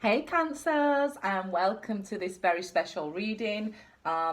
Hey Cancers, and welcome to this very special reading.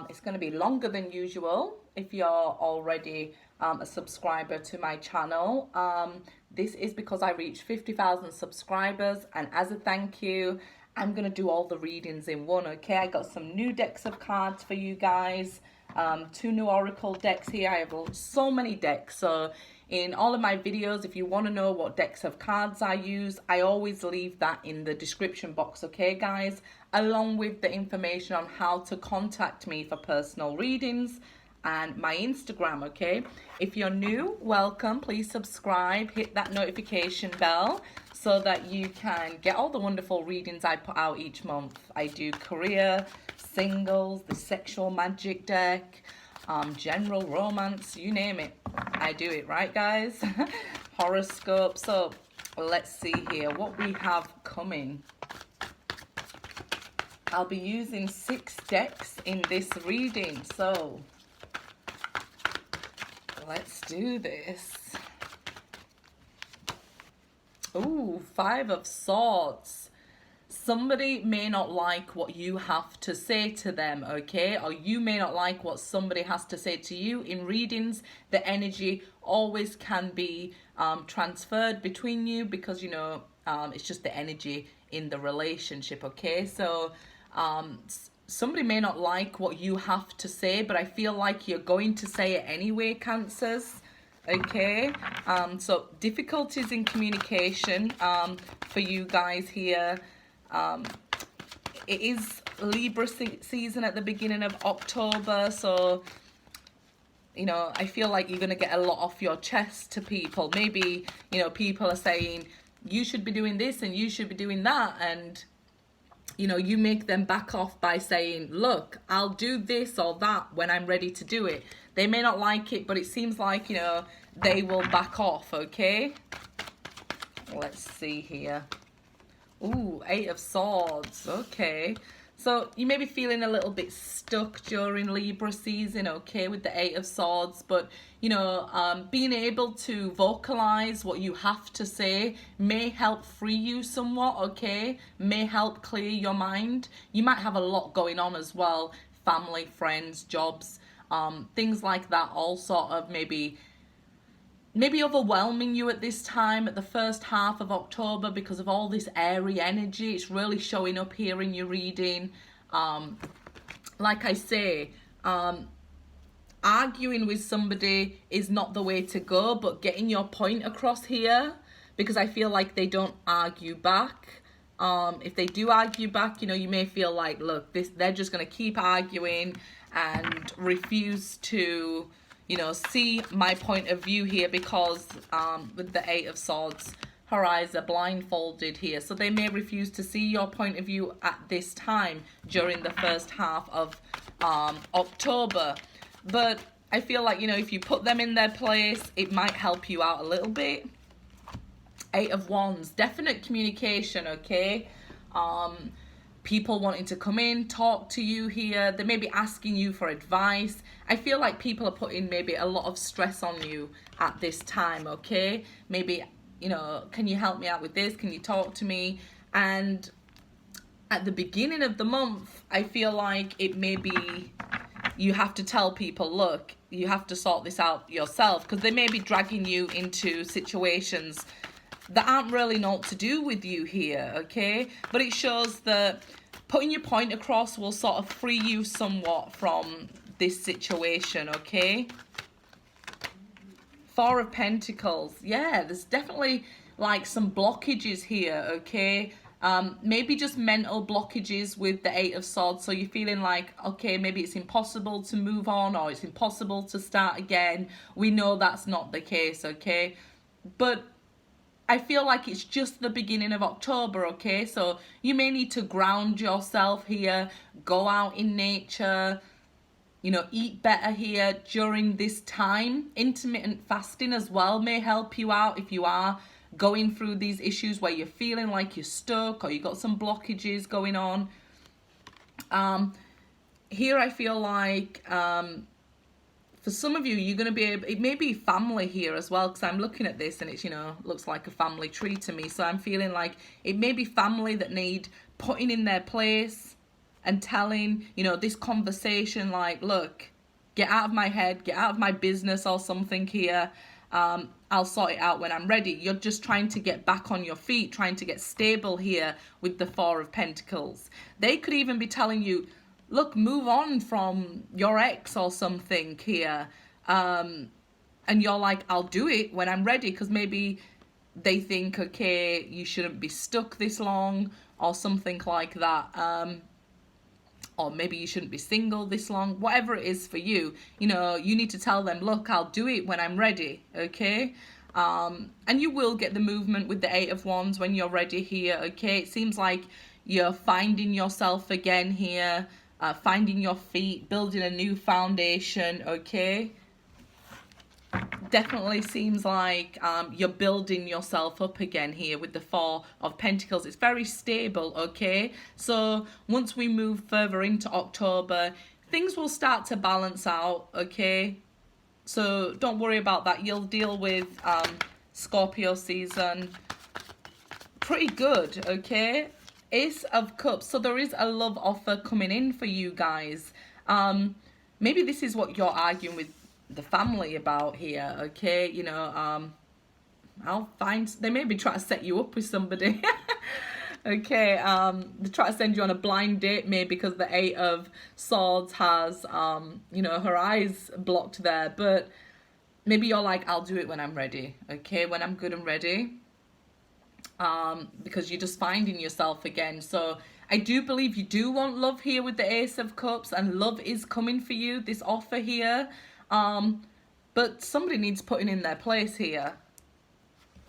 It's going to be longer than usual if you're already a subscriber to my channel. This is because I reached 50,000 subscribers, and as a thank you, I'm going to do all the readings in one, okay? I got some new decks of cards for you guys. Two new oracle decks here. I have so many decks, so in all of my videos, if you want to know what decks of cards I use, I always leave that in the description box, okay guys, along with the information on how to contact me for personal readings and my Instagram, okay? If you're new, welcome. Please subscribe, hit that notification bell so that you can get all the wonderful readings I put out each month. I do career, singles, the sexual magic deck, general romance, you name it, I do it, right guys? Horoscope. So let's see here what we have coming. I'll be using 6 decks in this reading, so let's do this. Ooh, 5 of Swords. Somebody may not like what you have to say to them, okay? Or you may not like what somebody has to say to you. In readings, the energy always can be transferred between you because, you know, it's just the energy in the relationship, okay? So somebody may not like what you have to say, but I feel like you're going to say it anyway, Cancers. Okay, so difficulties in communication for you guys here. It is Libra season at the beginning of October, so you know, I feel like you're going to get a lot off your chest to people. Maybe, you know, people are saying you should be doing this and you should be doing that, and you know, you make them back off by saying, look, I'll do this or that when I'm ready to do it. They may not like it, but it seems like, you know, they will back off, okay? Let's see here. Ooh, 8 of Swords, okay. So you may be feeling a little bit stuck during Libra season, okay, with the 8 of Swords. But, you know, being able to vocalize what you have to say may help free you somewhat, okay? May help clear your mind. You might have a lot going on as well. Family, friends, jobs, things like that all sort of maybe overwhelming you at this time, at the first half of October, because of all this airy energy. It's really showing up here in your reading. Like I say, arguing with somebody is not the way to go, but getting your point across here, because I feel like they don't argue back. If they do argue back, you know, you may feel like, look, they're just going to keep arguing and refuse to, you know, see my point of view here, because with the 8 of Swords, her eyes are blindfolded here. So they may refuse to see your point of view at this time during the first half of October. But I feel like, you know, if you put them in their place, it might help you out a little bit. 8 of Wands, definite communication, okay? People wanting to come in, talk to you here. They may be asking you for advice. I feel like people are putting maybe a lot of stress on you at this time, okay? Maybe, you know, can you help me out with this? Can you talk to me? And at the beginning of the month, I feel like it may be you have to tell people, look, you have to sort this out yourself, because they may be dragging you into situations that aren't really not to do with you here, okay? But it shows that putting your point across will sort of free you somewhat from this situation, okay? 4 of Pentacles. Yeah, there's definitely like some blockages here, okay? Maybe just mental blockages with the 8 of Swords. So you're feeling like, okay, maybe it's impossible to move on, or it's impossible to start again. We know that's not the case, okay? But I feel like it's just the beginning of October, okay? So you may need to ground yourself here, go out in nature, you know, eat better here during this time. Intermittent fasting as well may help you out if you are going through these issues where you're feeling like you're stuck or you've got some blockages going on. Here I feel like For some of you, you're going to be able, it may be family here as well, because I'm looking at this and it's, you know, looks like a family tree to me. So I'm feeling like it may be family that need putting in their place and telling, you know, this conversation like, look, get out of my head, get out of my business or something here. I'll sort it out when I'm ready. You're just trying to get back on your feet, trying to get stable here with the Four of Pentacles. They could even be telling you, look, move on from your ex or something here. And you're like, I'll do it when I'm ready, because maybe they think, okay, you shouldn't be stuck this long or something like that. Or maybe you shouldn't be single this long, whatever it is for you. You know, you need to tell them, look, I'll do it when I'm ready, okay? And you will get the movement with the Eight of Wands when you're ready here, okay? It seems like you're finding yourself again here, finding your feet, building a new foundation, okay? Definitely seems like you're building yourself up again here with the Four of Pentacles. It's very stable, okay? So once we move further into October, things will start to balance out, okay? So don't worry about that. You'll deal with Scorpio season pretty good, okay? Ace of Cups. So there is a love offer coming in for you guys. Maybe this is what you're arguing with the family about here, okay? You know, I'll find, they may be trying to set you up with somebody. Okay, they try to send you on a blind date, maybe because the Eight of Swords has, you know, her eyes blocked there. But maybe you're like, I'll do it when I'm ready, okay, when I'm good and ready. Because you're just finding yourself again. So I do believe you do want love here with the Ace of Cups, and love is coming for you, this offer here. But somebody needs putting in their place here.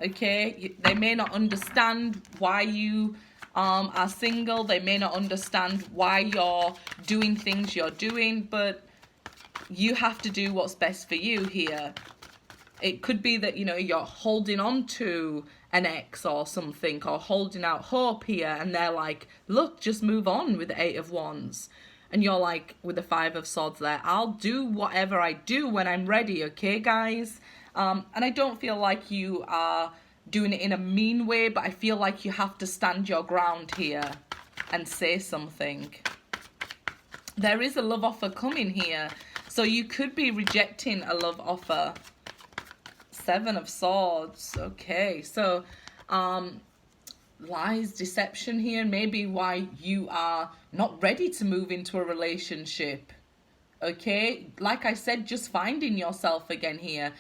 Okay, they may not understand why you are single. They may not understand why you're doing things you're doing, but you have to do what's best for you here. It could be that, you know, you're holding on to an ex or something, or holding out hope here, and they're like, look, just move on with the Eight of Wands. And you're like, with the Five of Swords there, I'll do whatever I do when I'm ready, okay, guys? And I don't feel like you are doing it in a mean way, but I feel like you have to stand your ground here and say something. There is a love offer coming here. So you could be rejecting a love offer. Seven of Swords. Okay, so lies, deception here, maybe why you are not ready to move into a relationship. Okay, like I said, just finding yourself again here.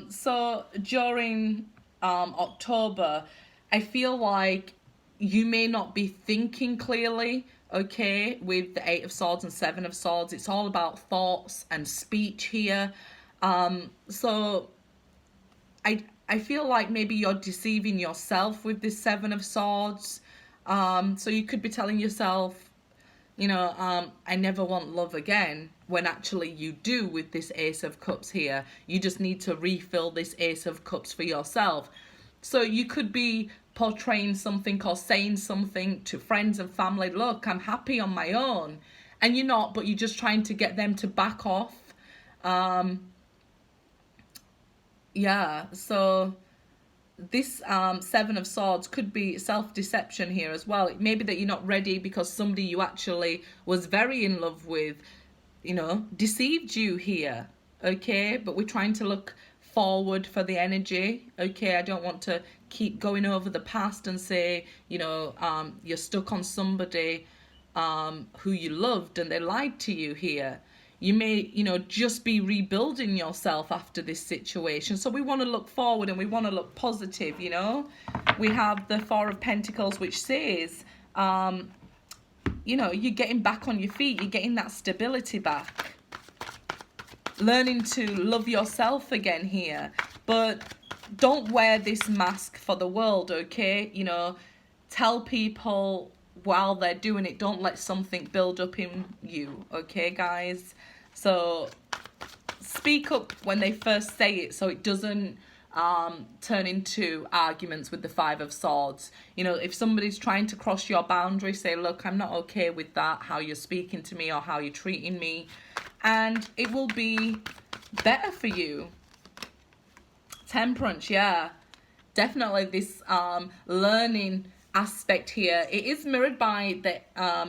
So during October, I feel like you may not be thinking clearly, okay, with the Eight of Swords and Seven of Swords. It's all about thoughts and speech here. So I feel like maybe you're deceiving yourself with this Seven of Swords. So you could be telling yourself, you know, I never want love again, when actually you do with this Ace of Cups here. You just need to refill this Ace of Cups for yourself. So you could be portraying something or saying something to friends and family, look, I'm happy on my own. And you're not, but you're just trying to get them to back off. Yeah, so this Seven of Swords could be self-deception here as well. It may be that you're not ready because somebody you actually was very in love with, you know, deceived you here, okay? But we're trying to look forward for the energy, okay? I don't want to keep going over the past and say, you know, you're stuck on somebody who you loved and they lied to you here. You may, you know, just be rebuilding yourself after this situation. So we want to look forward and we want to look positive, you know. We have the Four of Pentacles, which says, you know, you're getting back on your feet. You're getting that stability back. Learning to love yourself again here. But don't wear this mask for the world, okay? You know, tell people while they're doing it, don't let something build up in you, okay, guys? So speak up when they first say it, so it doesn't turn into arguments with the Five of Swords. You know, if somebody's trying to cross your boundary, say, look, I'm not okay with that, how you're speaking to me or how you're treating me. And it will be better for you. Temperance, yeah. Definitely this learning aspect here. It is mirrored by the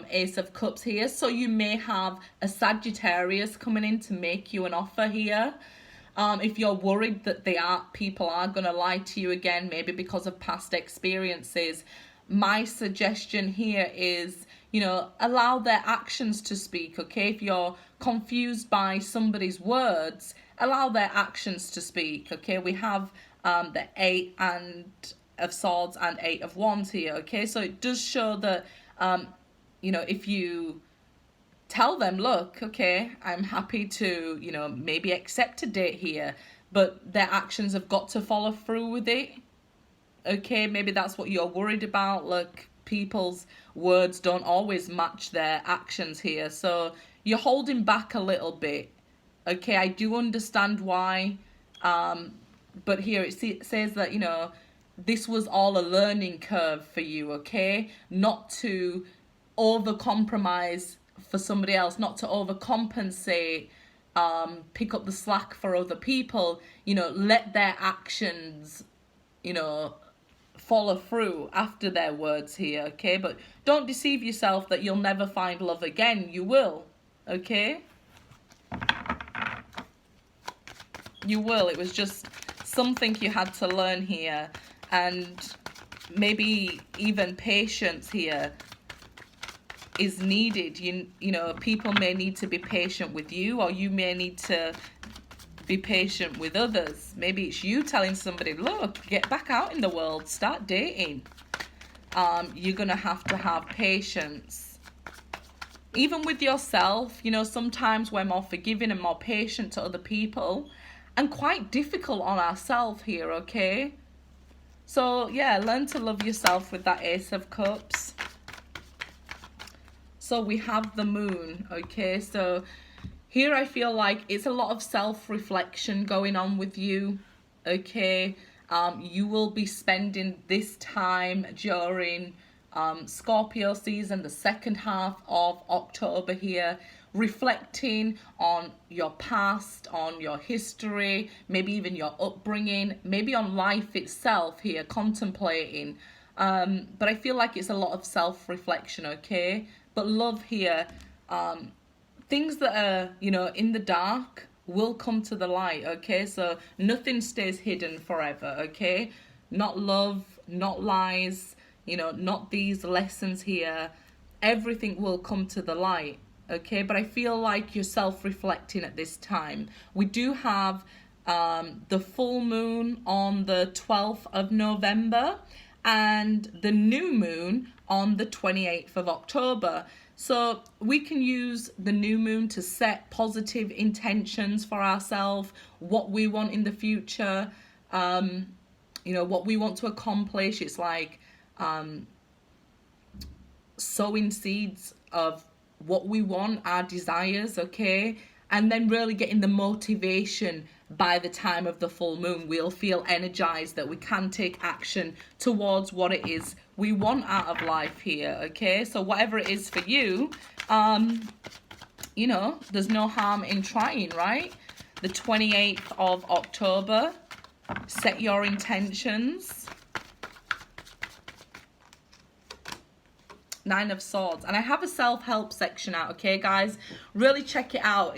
Ace of Cups here. So you may have a Sagittarius coming in to make you an offer here. If you're worried that people are going to lie to you again, maybe because of past experiences, my suggestion here is, allow their actions to speak, okay? If you're confused by somebody's words, allow their actions to speak, okay? We have the Eight of Swords and Eight of Wands here, okay? So it does show that, if you tell them, look, okay, I'm happy to, maybe accept a date here, but their actions have got to follow through with it. Okay, maybe that's what you're worried about. Look, people's words don't always match their actions here. So you're holding back a little bit. Okay, I do understand why. But here it says that, this was all a learning curve for you, okay? Not to over-compromise for somebody else, not to overcompensate, pick up the slack for other people. Let their actions, follow through after their words here, okay? But don't deceive yourself that you'll never find love again. You will, okay? You will. It was just something you had to learn here, and maybe even patience here is needed. People may need to be patient with you, or you may need to be patient with others. Maybe it's you telling somebody, look, get back out in the world, start dating. You're gonna have to have patience. Even with yourself, sometimes we're more forgiving and more patient to other people, and quite difficult on ourselves here, okay? So yeah, learn to love yourself with that Ace of Cups. So we have the Moon, okay? So here I feel like it's a lot of self-reflection going on with you, okay? You will be spending this time during Scorpio season, the second half of October here, reflecting on your past, on your history, maybe even your upbringing, maybe on life itself here, contemplating. But I feel like it's a lot of self-reflection, okay? But love here, things that are, in the dark will come to the light, okay? So nothing stays hidden forever, okay? Not love, not lies, not these lessons here. Everything will come to the light, okay? But I feel like you're self-reflecting at this time. We do have the full moon on the 12th of November and the new moon on the 28th of October. So we can use the new moon to set positive intentions for ourselves, what we want in the future, what we want to accomplish. It's like sowing seeds of what we want, our desires, okay? And then really getting the motivation by the time of the full moon. We'll feel energized that we can take action towards what it is we want out of life here, okay? So whatever it is for you, there's no harm in trying, right? The 28th of October, set your intentions. Nine of Swords. And I have a self-help section out, okay, guys? Really check it out.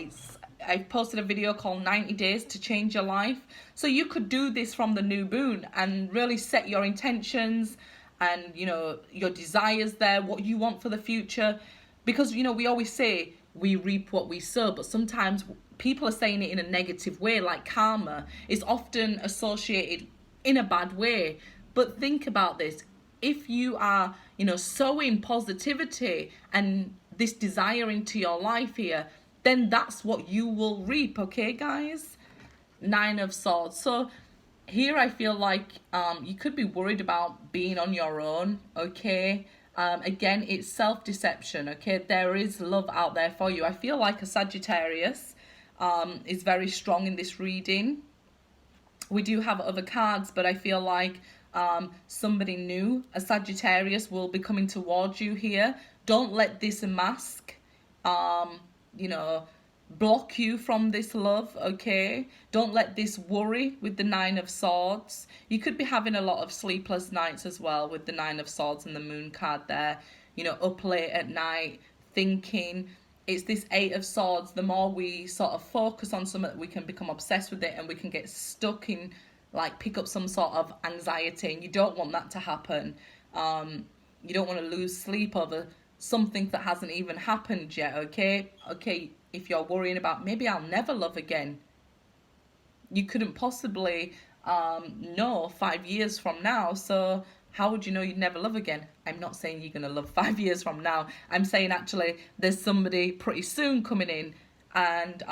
I've posted a video called 90 Days to Change Your Life. So you could do this from the new moon and really set your intentions and, your desires there, what you want for the future. Because, we always say we reap what we sow, but sometimes people are saying it in a negative way, like karma is often associated in a bad way. But think about this. If you are, sowing positivity and this desire into your life here, then that's what you will reap, okay, guys? Nine of Swords. So here I feel like you could be worried about being on your own, okay? Again, it's self-deception, okay? There is love out there for you. I feel like a Sagittarius is very strong in this reading. We do have other cards, but I feel like somebody new, a Sagittarius, will be coming towards you here. Don't let this mask, block you from this love, okay? Don't let this worry with the Nine of Swords. You could be having a lot of sleepless nights as well with the Nine of Swords and the Moon card there. You know, up late at night, thinking. It's this Eight of Swords. The more we sort of focus on something, we can become obsessed with it and we can get stuck in, like, pick up some sort of anxiety. And you don't want that to happen. You don't want to lose sleep over something that hasn't even happened yet, okay? Okay, if you're worrying about, maybe I'll never love again. You couldn't possibly know 5 years from now, so how would you know you'd never love again? I'm not saying you're going to love 5 years from now. I'm saying actually there's somebody pretty soon coming in, and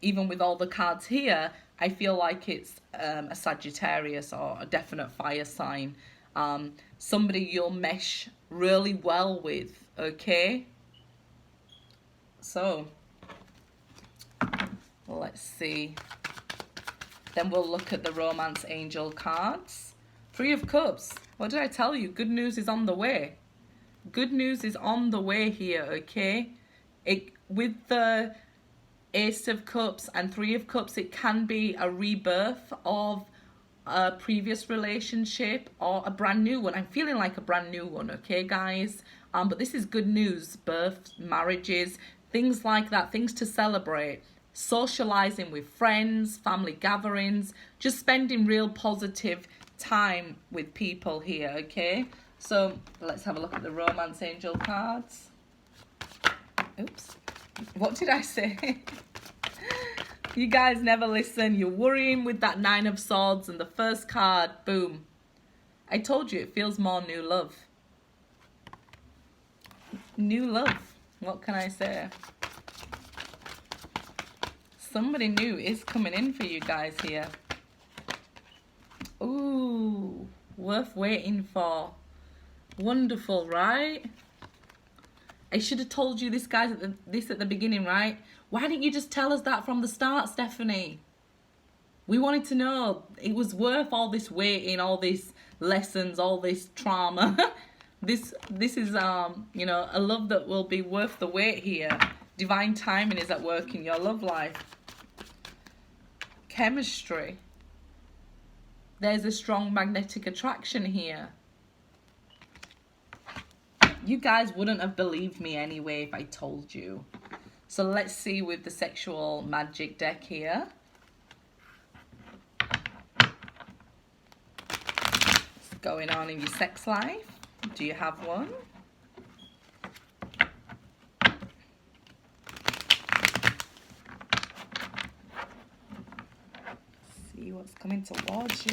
even with all the cards here, I feel like it's a Sagittarius or a definite fire sign. Somebody you'll mesh really well with, okay? So, let's see. Then we'll look at the romance angel cards. Three of Cups. What did I tell you? Good news is on the way. Good news is on the way here, okay? With the Ace of Cups and Three of Cups, it can be a rebirth of a previous relationship or a brand new one. I'm feeling like a brand new one, okay, guys? But this is good news. Births, marriages, things like that, things to celebrate. Socializing with friends, family gatherings, just spending real positive time with people here, okay? So let's have a look at the romance angel cards. Oops, what did I say? You guys never listen. You're worrying with that Nine of Swords and the first card, boom. I told you it feels more new love. New love, what can I say? Somebody new is coming in for you guys here. Ooh, worth waiting for. Wonderful, right? I should have told you this, guys, at the beginning, right? Why didn't you just tell us that from the start, Stephanie? We wanted to know. It was worth all this waiting, all these lessons, all this trauma. This is you know, a love that will be worth the wait here. Divine timing is at work in your love life. Chemistry. There's a strong magnetic attraction here. You guys wouldn't have believed me anyway if I told you. So let's see with the sexual magic deck here. What's going on in your sex life? Do you have one? See what's coming towards you.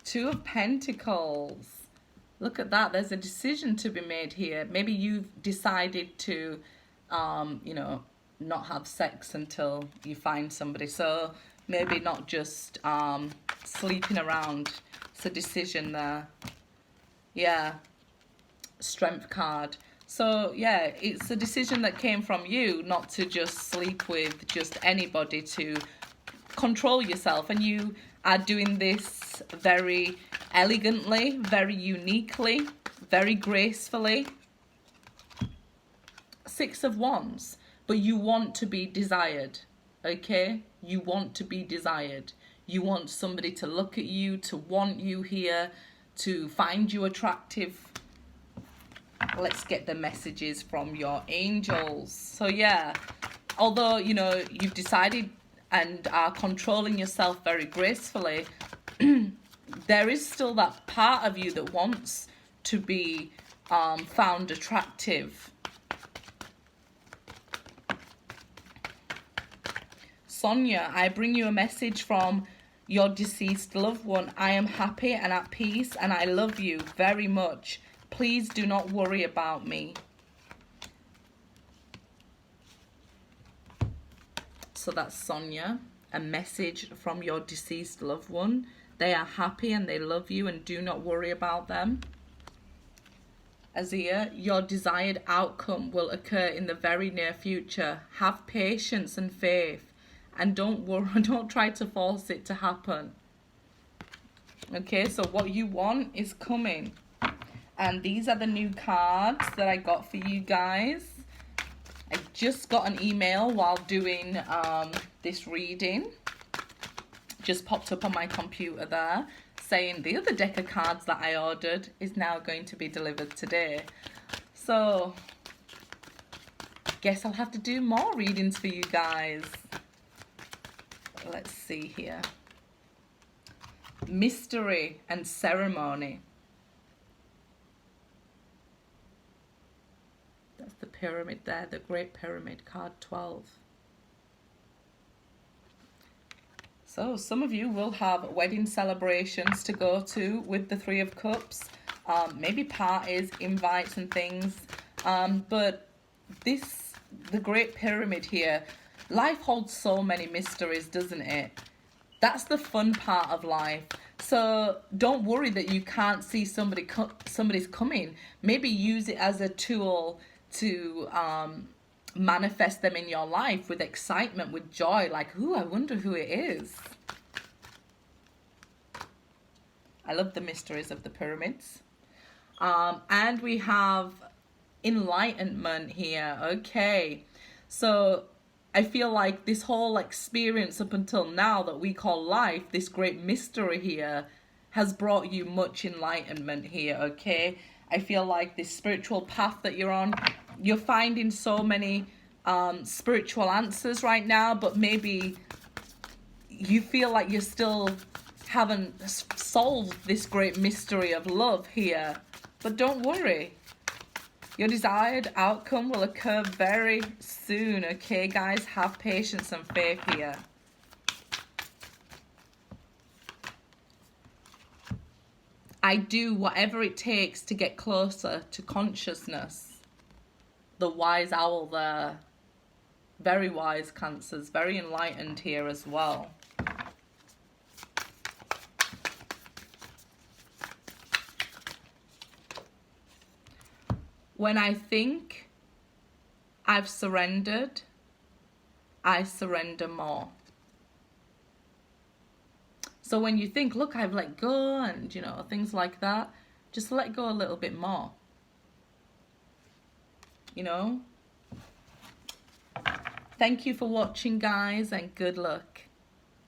Two of Pentacles. Look at that. There's a decision to be made here. Maybe you've decided to, you know, not have sex until you find somebody. So maybe not just sleeping around. It's a decision there. Yeah. Strength card. So yeah, it's a decision that came from you not to just sleep with just anybody, to control yourself. And you are doing this very elegantly, very uniquely, very gracefully. Six of Wands. But you want to be desired, okay? You want to be desired. You want somebody to look at you, to want you here, to find you attractive. Let's get the messages from your angels. So yeah, although, you know, you've decided and are controlling yourself very gracefully, there is still that part of you that wants to be found attractive. Sonia, I bring you a message from your deceased loved one. I am happy and at peace and I love you very much. Please do not worry about me. So that's Sonia, a message from your deceased loved one. They are happy and they love you and do not worry about them. Azia, your desired outcome will occur in the very near future. Have patience and faith. and don't worry, don't try to force it to happen. Okay, so what you want is coming. And these are the new cards that I got for you guys. I just got an email while doing this reading. Just popped up on my computer there, saying the other deck of cards that I ordered is now going to be delivered today. So, guess I'll have to do more readings for you guys. Let's see here. Mystery and ceremony. That's the pyramid there, the Great Pyramid, card 12. So some of you will have wedding celebrations to go to with the Three of Cups, maybe parties, invites and things. But the Great Pyramid here, life holds so many mysteries, doesn't it? That's the fun part of life. So don't worry that you can't see somebody's coming. Maybe use it as a tool to manifest them in your life with excitement, with joy, like, ooh, I wonder who it is. I love the mysteries of the pyramids. And we have enlightenment here. Okay, so I feel like this whole experience up until now that we call life, this great mystery here, has brought you much enlightenment here, okay? I feel like this spiritual path that you're on, you're finding so many spiritual answers right now, but maybe you feel like you still haven't solved this great mystery of love here. But don't worry. Your desired outcome will occur very soon, okay, guys? Have patience and faith here. I do whatever it takes to get closer to consciousness. The wise owl there. Very wise, Cancers. Very enlightened here as well. When I think I've surrendered, I surrender more. So when you think, look, I've let go and, you know, things like that, just let go a little bit more. You know? Thank you for watching, guys, and good luck.